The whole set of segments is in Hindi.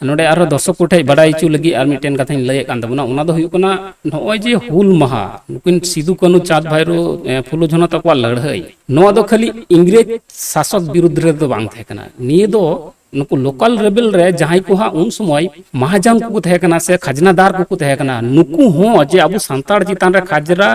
नोडे आरो दर्शक कोठे बड़ाई चु लगी आर मिटेन कथा लय कान तबना उना दो हुयु कना नय जे हुल महा नुकिन सिदु कानु चाँद भाईरो फुलो झनो तकवा लड़ाई नोआ दो खाली इंग्रेज शासक विरुद्ध रे दो बांग थे कना निये दो नुकु लोकल रेबेल रे जहां को हा उन समय महाजन को थे कना से खजनादार को थे कना नुकु हो जे अबु संताड़ चितान रे खाजरा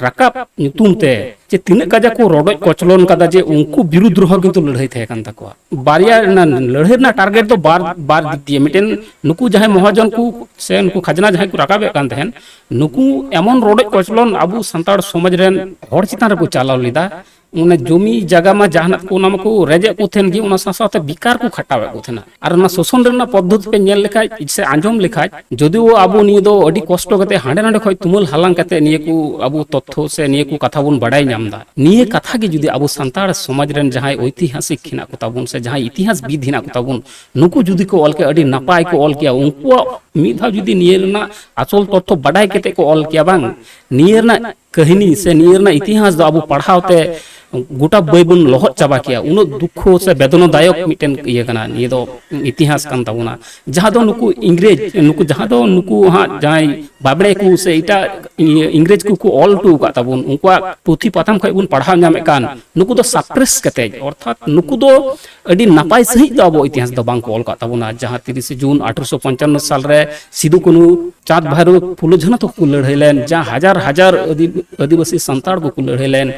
राकाब नुतुम ते जे तिने काजा को रोडो कोचलोन कदा जे उनको विरुद्ध रह किंतु लड़ाई थे कन तकवा बारिया ना लड़ाई ना टारगेट तो बार बार दिए मिटेन नुकु जहां महाजन को से नुकु खजना जहां को राकाबे कान थेन नुकु एमन रोडो कोचलोन अबु संताड़ समाज रेन हर चितान रे को चालाव लिदा उन्हें जमी जगह में जहां को नाम को रेजे को थेन गी उना सासाते बिकार को खटावे को थेना आर ना शोषण रेना पद्धति पे नेल लेखा से आंजम लेखा जदि वो आबो निये दो अडी कष्ट कते हांडे नांडे खय तुमुल हालांग कते निये को आबो तथ्य से निये को कथा बुन बड़ाई नामदा निये कथा गे जदि आबो संताड़ समाज रेन जहां ऐतिहासिक हिना को ताबुन से जहां इतिहास विद हिना को ताबुन नुकु जदि को ऑल के अडी नापाय को ऑल किया उनको मिद धाव जदि निये रेना असल तथ्य बड़ाई कते को ऑल किया बांग निये रेना कहानी से निये रेना इतिहास दो आबो पढ़ावते गोटा बई बन लहत चाबा किया उन दुख से वेदनादायक मिटेन ये कना ये दो इतिहास कान ताबुना जहां दो नुकु इंग्रेज नुकु जहां दो नुकु हा जाय बाबड़े को से इटा इंग्रेज को ऑल टू का ताबुन उनका पुथी पथम खय बुन पढ़ा नामे कान नुकु दो सप्रेस कते अर्थात नुकु दो अडी नापाय सही दो अब इतिहास दो बांग को ऑल का ताबुना जहां 30 जून 1855 साल रे सिदु कुनु चाँद भाईरो फुलो झनो तो को लड़ाई लेन जहां हजार हजार आदिवासी संताड़ को लड़ाई लेन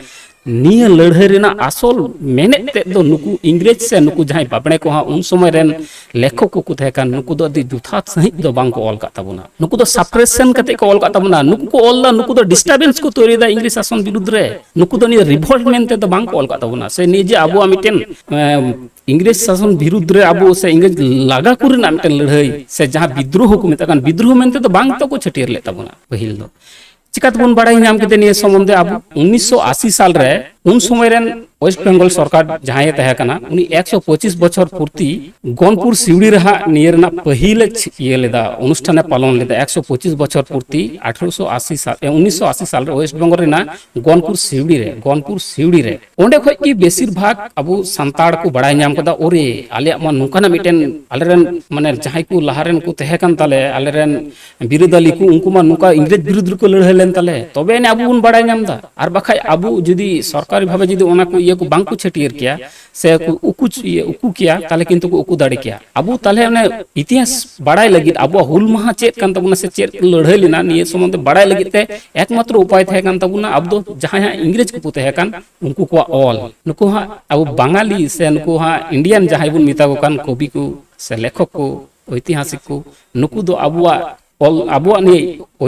निये लड़ाई रेना आसल मेने ते दो नुकु इंग्रेज से नुकु जहां बाबड़े को हा उन समय रेन लेखक को थे कान नुकु दो अति जुथात सही दो बांग को ऑल का ताबुना नुकु दो सप्रेशन कते को ऑल का ताबुना नुकु को ऑल दा नुकु दो डिस्टर्बेंस को तोरी दा इंग्लिश शासन विरुद्ध रे नुकु दो नि रिवोल्ट मेनते दो बांग को ऑल का ताबुना से निजे आबो मिटेन इंग्रेज शासन विरुद्ध रे आबो से इंग्रेज लागा कुरेना मिटेन लड़ाई से जहां विद्रोह को मेता कान विद्रोह मेनते दो बांग तो को छटियर ले ताबुना पहिल दो चिकात बन बड़ाई नाम के निये संबंधे अब 1980 साल रे उन समय रेन वेस्ट बेंगल सरकार जहां तहे कना उनी 125 बछर पूर्ति गनपुर सिवड़ी रहा निये रना पहिले ये लेदा अनुष्ठान पालन लेदा 125 बछर पूर्ति 1880 साल 1980 साल रे वेस्ट बेंगल रेना गनपुर सिवड़ी रे ओंडे खय की बेसिर भाग अब संताड़ को बड़ाई नाम कदा ओरे आले मा नुकाना मिटेन आले रेन माने जहां को लहारेन को तहे कन ताले आले रेन बिरोधाली को उनको मा नुका इंग्रेज विरुद्ध को लड़ाई लेन ताले तबे ने अब उन बड़ाई नाम दा आर बखाय अब जदी सरकारी भावे जदी ओना को ये को बांग को छटियर किया से उकु किया ताले किंतु को उकु दाड़े किया अब ताले ने इतिहास बड़ाई लगित अब हुल महा चेत कान तबुना से चेत लड़ाई लेना निये संबंध बड़ाई लगित ते एकमात्र उपाय थे कान तबुना अब दो जहां इंग्रेज को पुते है कान उनको को ऑल नुको हा अब बंगाली से नुको हा इंडियन जहां बुन मिता को कान कवि को से लेखक को ऐतिहासिक को नुको दो अबुआ ऑल अबुआ ने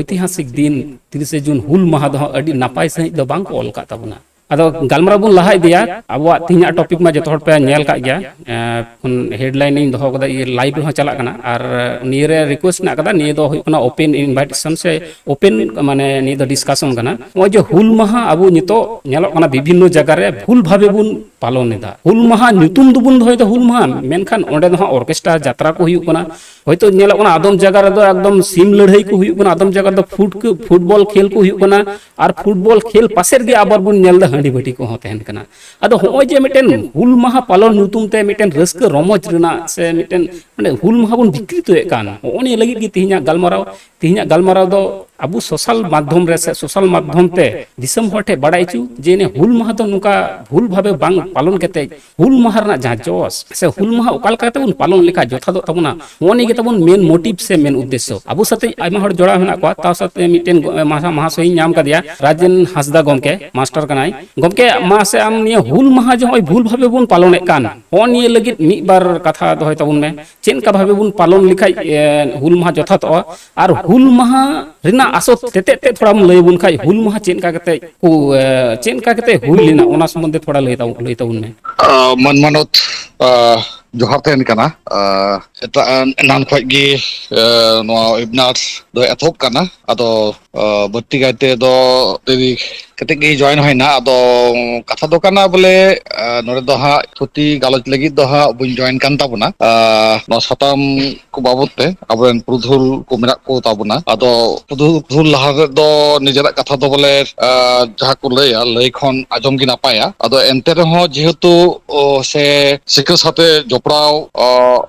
ऐतिहासिक दिन 30 जून हुल महा दो अडी नापाय सही दो बांग को ऑल का तबुना अदो गालमरा बुन लहा दिया अबुआ तिना टॉपिक में जतो पे नेल का गया हेडलाइन इन दो कदा ये लाइव रे चला कना और निये रे रिक्वेस्ट ना कदा निये दो होना ओपन इनविटेशन से ओपन माने निये दो डिस्कशन कना ओ जे हुल महा अबु नितो नेलो कना विभिन्न जगह रे भूल भाबे बुन पालन नेदा हुल महा नुतुम दुबुन होय तो हुल महा मेनखान ओंडे दो ऑर्केस्ट्रा यात्रा को हुयु कना होयतो नेलो कना आदम जगह रे दो एकदम सीम लड़ाई को हुयु कना आदम जगह दो फुटबॉल खेल को हुयु कना और फुटबॉल खेल पासेर गे आबर बुन नेल हांडी बटी को होतेन कना अदो होय जे मिटेन हुल महा पालन नुतुम ते मिटेन रस्क रमज रेना से मिटेन माने हुल महा बुन विकृत होय कान ओनी लगी कि तिहिना गालमाराव दो अबु सोशल माध्यम रे से सोशल माध्यम ते दिसम होठे बड़ाई चु जे ने हुल महा तो नुका भूल भाबे बांग पालन केते हुल महा रना जहां जोस से हुल महा ओकाल काते बुन पालन लेखा जोथा दो तबुना ओनी गे तबुन मेन मोटिव से मेन उद्देश्य अबु साथे आइमा हर जोड़ा हेना को ता साथे मिटेन महाशय नाम का दिया राजन हासदा गमके मास्टर कनाई गमके मा से आम निये हुल महा जो भूल भाबे बुन पालन कान ओनी लगित मी बार कथा दो तबुन में चेन का भाबे बुन पालन लिखाई हुल महा जोथा तो और हुल महा रिना आसो तेते थोड़ा लय बुन खाई हुल महा चेन का कते हुल लेना ओना संबंधे थोड़ा लय ताउन में मन मनोत जोहार तेन कना एटा नान खय गी नो वेबिनार दो एथोप कना अदो बत्ती गायते दो तेरी कते गी जॉइन होइना अदो कथा दो कना बोले नोरे दो हा थुती गालज लगी दो हा बुन जॉइन कान ताबुना नो सताम को बाबतते अबन पुरुधुल को मेना को ताबुना अदो पुरुधुल लहा दो निजरा कथा दो बोले जहा को लय खन आजम गी नापाया अदो एंते रहो जेहेतु से सिकर साथे jopral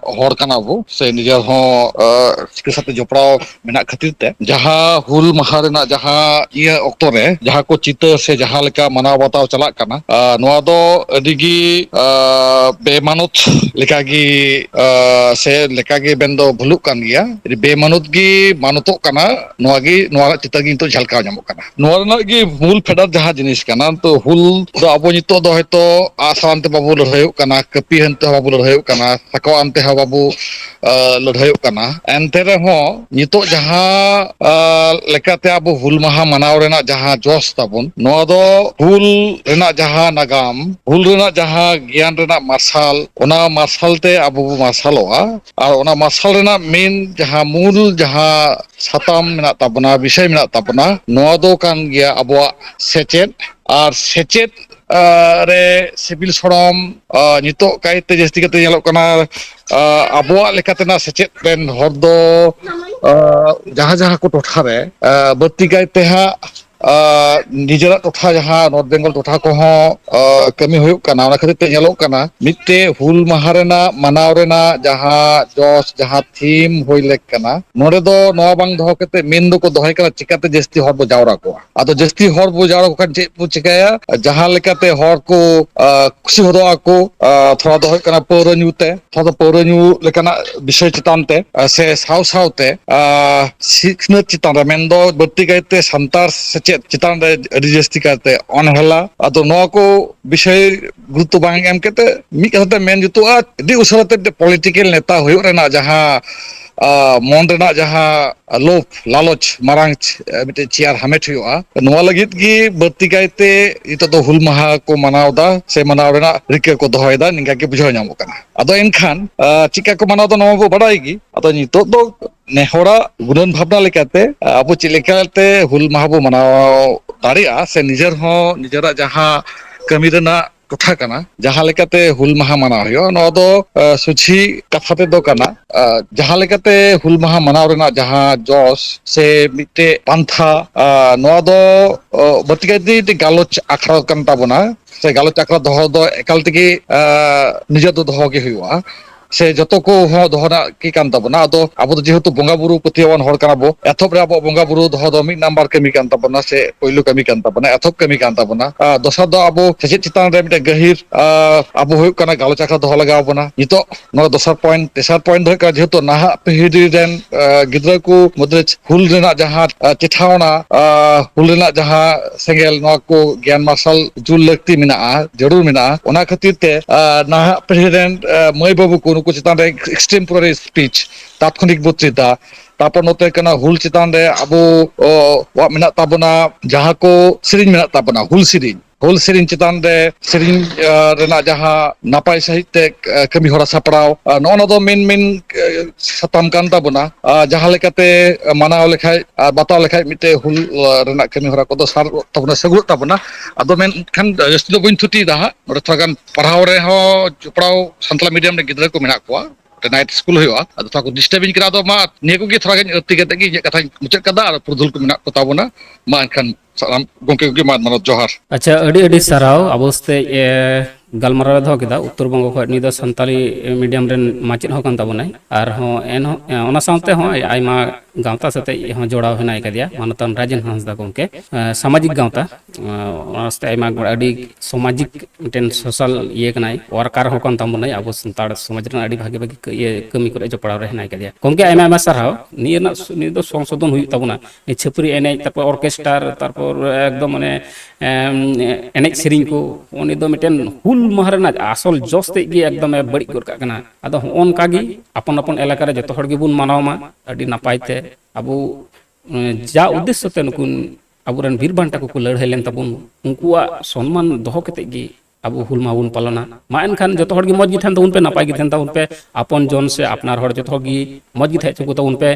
hor kana bu se nijer ho sike sate jopral menak khatir te jaha hul maha rena jaha ia okto re jaha ko cita se jaha leka manaw bataw chalak kana noa do adigi bemanut lekagi se lekagi bendo bhuluk kan gya bemanut gi manutok kana noa gi noa cita gi to jhalkaw nyamok kana noa rena gi mul fedar jaha jinis kana to hul do abo nito do hoyto asan te babu lorhayuk kana kapi hante babu lorhayuk kana sakaw ante babu lorhayuk kana ente reho nito jaha lekate abo hul maha manaw rena jaha jos tabun noa do hul rena jaha nagam hul rena jaha gyan rena marsal ona marsal te abo bu marsaloa ar ona marsal rena main jaha mul jaha satam menak tabuna bishay menak tabuna noa do kan gya abo sechet ar sechet re sibil sorom nitok kaite jasti kate nyelok kana abuak lekatena sechet ren hor do jaha jaha ko totha re bati kaite ha nijerak totha jaha North Bengal totha ko ho kami huyuk kana ona khatir te nyelok kana mitte hul maha rena manaw rena jaha jos jaha theme hoilek kana nore do noa bang doho kate main do ko dohai kana chikate jasti hor bo jawra ko ado jasti hor bo jawra ko kan che bu chikaya jaha lekate hor ko kusi hodo ako thoda do hoy kana paura nyu te thoda paura nyu lekana bishoy chitan te se saw saw te sikhnat chitan re mendo batti kaite santar sechet चितान रे अडी जस्ती करते ऑन हला अतो नो को विषय गुरुत्व बांग एम केते मी कहते मेन जुतो अडी उसरते पॉलिटिकल नेता होय रेना जहां मन रेना जहां लोभ लालच मारांग मिटे चेयर हमेट हुआ नोआ लगित गी बत्ती कायते इतो तो हुल माहा को मनावदा से मनाव रेना रिके को दोहयदा निंगा के बुझाव ᱧᱟᱢᱚᱜ ᱠᱟᱱᱟ ᱟᱫᱚ ᱮᱱᱠᱷᱟᱱ ᱪᱤᱠᱟ ᱠᱚ ᱢᱟᱱᱟᱣ ᱫᱚ ᱱᱚᱣᱟ ᱵᱚ ᱵᱟᱰᱟᱭ ᱜᱤ ᱟᱫᱚ ᱱᱤᱛᱚᱜ ᱫᱚ नेहरा गुणन भावना लेकाते अब चिलेकाते हुल माहा बो मनाव दाड़िया से निजर हो निजरा जहां कमी रेना टोठा कना जहां लेकाते हुल माहा मनाव हो नो दो सुझी कथाते दो कना जहां लेकाते हुल माहा मनाव रेना जहां जोस से मिटे पंथा नो दो बतिगादी गालोच आखरा कन ताबोना से गालोच आखरा दोहो दो एकाल तेगी निजर दो दोहो गे हुआ से जतो को हो दोहरा की कान ताबना अदो आबो जेहेतु बोंगा बुरु पतियावन हर काना बो एथोब रे आबो बोंगा बुरु दोहो दो मिड नंबर कमी कान ताबना से पहिलो कमी कान ताबना एथोब कमी कान ताबना दोसर दो आबो सेचे चितान रे मिटे गहिर आबो होय काना गालो चाखा दोहो लगा बना नितो नो दोसर पॉइंट तेसर पॉइंट होय का जेहेतु नाहा पीढ़ी रेन गिद्रा को मदरे हुल रेना जहां चिठावना हुल रेना जहां सेंगेल नो को ज्ञान मार्शल जुल लगती मिना जरूर मिना ओना खातिर ते नाहा पीढ़ी रेन मई बाबू को को चितान रे एक्सटेम्पोरारी स्पीच तात्क्षणिक बक्तृता तापर नोते कना हुल चितान रे अबो वा मेना ताबना जहां को सिरिंज मेना ताबना हुल सिरिंज चितान रे सिरिंज रेना जहां नापाय सहित ते कमी होरा सापड़ाव नो दो मेन सताम कान ताबना जहां लेकाते मानाव लेखाय बाताव लेखाय मिटे हुल रेना कमी होरा को दो सार ताबना सगु ताबना अदो मेन खान जस्ती दो बइन थुती दा और थगान पढ़ाव रे हो जुपड़ाव संतला मीडियम रे गिद्रा को मेना को नाइट स्कूल हुआ अदो था को डिस्टर्बिंग करा दो मा निया को गे थोड़ा गन अति कते गी कथा मुचत कदा और पुरधुल को मेना को ताबना मा खान सालाम गोंके को मा मानो जोहार अच्छा अडी अडी सराव अबस्ते गलमाराव दो केदा उत्तर बंग खो नि दो संताली मीडियम रेन माचित हो कान ताबनाय आर हो एन हो ओना साउते हो आइमा गावता सते हो जोड़ाव हेनाय कदिया मानतन राजन हांसदा गोंके सामाजिक गावता ओनास्ते आइमा अडी सामाजिक मिटेन सोशल ये कनाय वर्कर हो कान ताबनाय अब संताड़ समाज रेन अडी भागे भागे ये कमी करे जोपड़ाव रे हेनाय कदिया गोंके आइमा आइमा सारहाव नि दो संशोधन हुई ताबना नि छपरी एने तारपर ऑर्केस्ट्रा तारपर एकदम माने एनेज सेरिंग को उनी दो मिटेन हुल महारना आसल जस्ते गी एकदम बड़ी कर काना अदो ओनका गी अपन अपन इलाका रे जतो हर गी बुन मानावमा अडी नापायते अबु जा उद्देश्य ते नुकुन अबुरन वीर बांटा को लड़ाई लेन तबुन उनकुआ सम्मान दोहो कते गी अब हुल मा बुन पालना मा एनखान जतो हर गी मज गी थान तो उनपे नापाय गी थान तो उनपे अपन जन से अपनार हर जतो गी मज गी थाय चुको तो उनपे